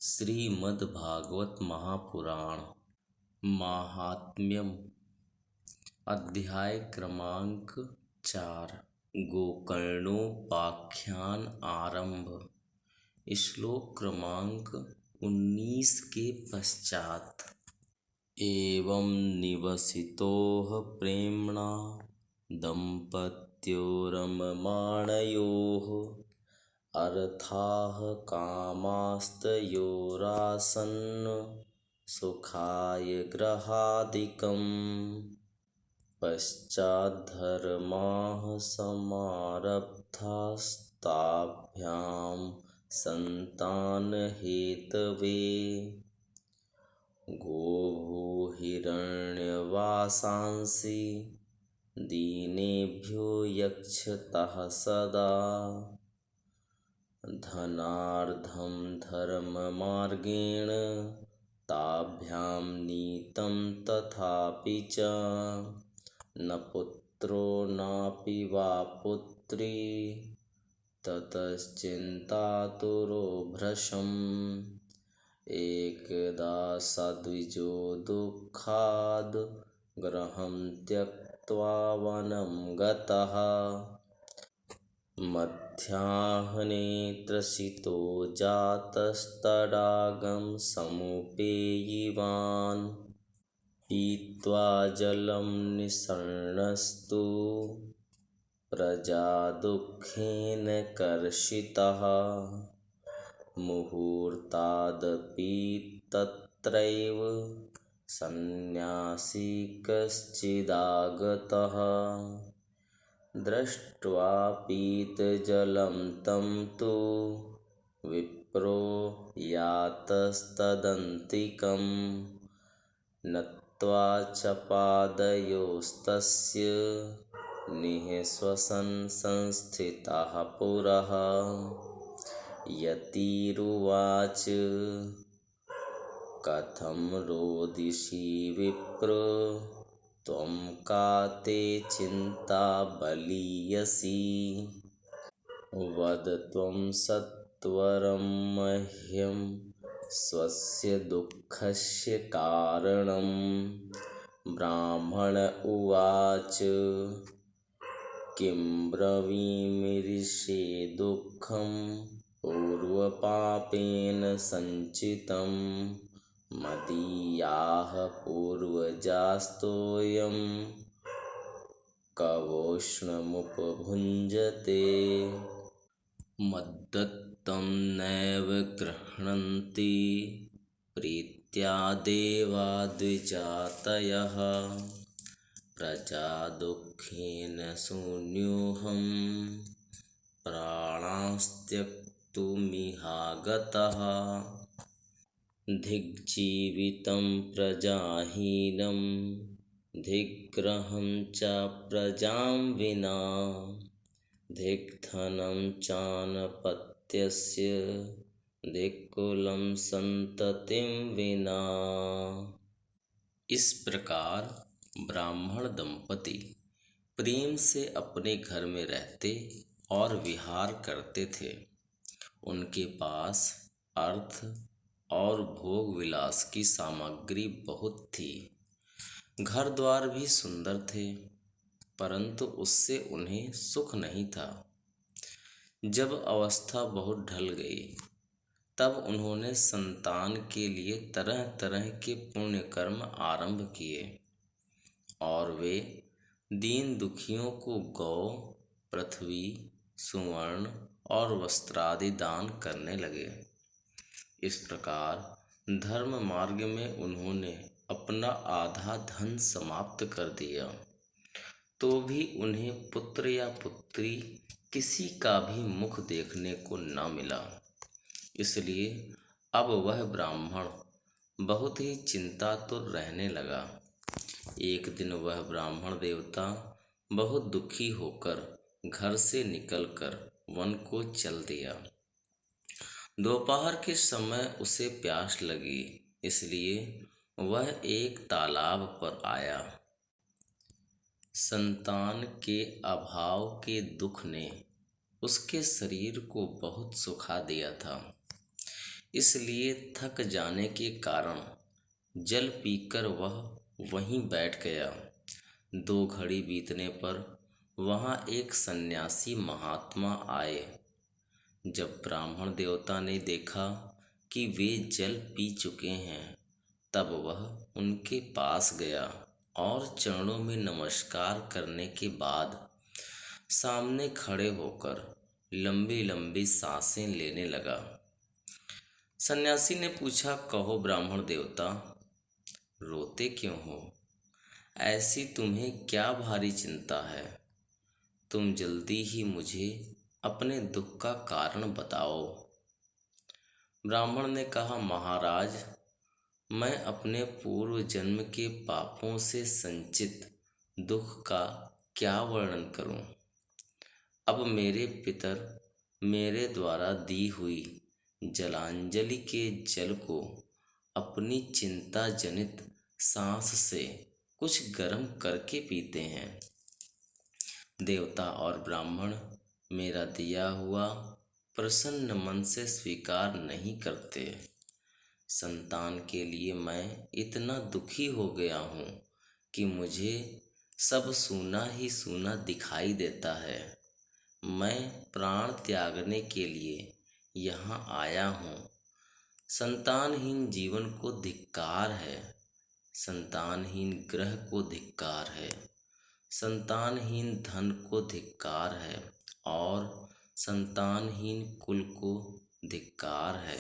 श्रीमद्भागवत महापुराण माहात्म्यम अध्याय क्रमांक 4 गोकर्णोपाख्यान आरंभ। श्लोक क्रमांक 19 के पश्चात। एवं निवसितोः प्रेम्णा दम्पत्योरममाणयोः अर्थाः कामास्तयोरासन् सुखाय ग्रहादिकम्। पश्चाद्धर्माः समारब्धास्ताभ्यां सन्तानहेतवे। गोभूहिरण्यवासांसि दीनेभ्यो यक्षतः सदा। धनार्थं धर्ममार्गेण ताभ्यां नीतं तथापि च। न पुत्रो नापि वा पुत्री ततश्चिन्तातुरो भृशम्। एकदा सद्विजो दुःखाद् गृहं त्यक्त्वा वनं गतः। मध्याह्ने त्रसितो जातस्तडागं समुपेयिवान्। पीत्वा जलं निसृणस्तु प्रजा दुःखेन कर्षितः। मुहूर्तादपि तत्रैव सन्न्यासी कश्चिदागतः। दृष्ट्वा पीतजलं तं तु विप्रो यातस्तदन्तिकं। नत्वा च पादयोस्तस्य निःश्वसन् संस्थितः पुरः। यतिरुवाच कथं रोदिषि विप्र त्वं का ते चिन्ता बलीयसी। वद त्वं सत्वरं मह्यं स्वस्य दुःखस्य कारणम्। ब्राह्मण उवाच किं ब्रवीमि दुःखं पूर्वपापेन सञ्चितं। मदीयाः पूर्वजास्तोऽयं कवोष्णमुपभुञ्जते। मद्दत्तं नैव गृह्णन्ति प्रीत्या देवा द्विजातयः। प्रजा दुःखेन शून्योऽहं प्राणांस्त्यक्तुमिहागतः। धिग्जीवितं प्रजाहीनं धिग्गृहं च प्रजां विना। धिग्धनं चानपत्यस्य धिक्कुलं सन्ततिं विना। इस प्रकार ब्राह्मण दंपति प्रेम से अपने घर में रहते और विहार करते थे। उनके पास अर्थ और भोग विलास की सामग्री बहुत थी। घर द्वार भी सुंदर थे, परंतु उससे उन्हें सुख नहीं था। जब अवस्था बहुत ढल गई तब उन्होंने संतान के लिए तरह तरह के पुण्य कर्म आरंभ किए और वे दीन दुखियों को गौ, पृथ्वी, सुवर्ण और वस्त्रादि दान करने लगे। इस प्रकार धर्म मार्ग में उन्होंने अपना आधा धन समाप्त कर दिया, तो भी उन्हें पुत्र या पुत्री किसी का भी मुख देखने को न मिला। इसलिए अब वह ब्राह्मण बहुत ही चिंतातुर रहने लगा। एक दिन वह ब्राह्मण देवता बहुत दुखी होकर घर से निकलकर वन को चल दिया। दोपहर के समय उसे प्यास लगी, इसलिए वह एक तालाब पर आया। संतान के अभाव के दुख ने उसके शरीर को बहुत सुखा दिया था। इसलिए थक जाने के कारण जल पीकर वह वहीं बैठ गया। 2 घड़ी बीतने पर वहाँ एक सन्यासी महात्मा आए। जब ब्राह्मण देवता ने देखा कि वे जल पी चुके हैं, तब वह उनके पास गया और चरणों में नमस्कार करने के बाद सामने खड़े होकर लंबी लंबी सांसें लेने लगा। सन्यासी ने पूछा, कहो ब्राह्मण देवता, रोते क्यों हो? ऐसी तुम्हें क्या भारी चिंता है? तुम जल्दी ही मुझे अपने दुख का कारण बताओ। ब्राह्मण ने कहा, महाराज, मैं अपने पूर्व जन्म के पापों से संचित दुख का क्या वर्णन करूं? अब मेरे पितर मेरे द्वारा दी हुई जलांजलि के जल को अपनी चिंता जनित सांस से कुछ गर्म करके पीते हैं। देवता और ब्राह्मण मेरा दिया हुआ प्रसन्न मन से स्वीकार नहीं करते। संतान के लिए मैं इतना दुखी हो गया हूँ कि मुझे सब सूना ही सूना दिखाई देता है। मैं प्राण त्यागने के लिए यहाँ आया हूँ। संतानहीन जीवन को धिक्कार है, संतानहीन ग्रह को धिक्कार है, संतानहीन धन को धिक्कार है और संतानहीन कुल को धिक्कार है।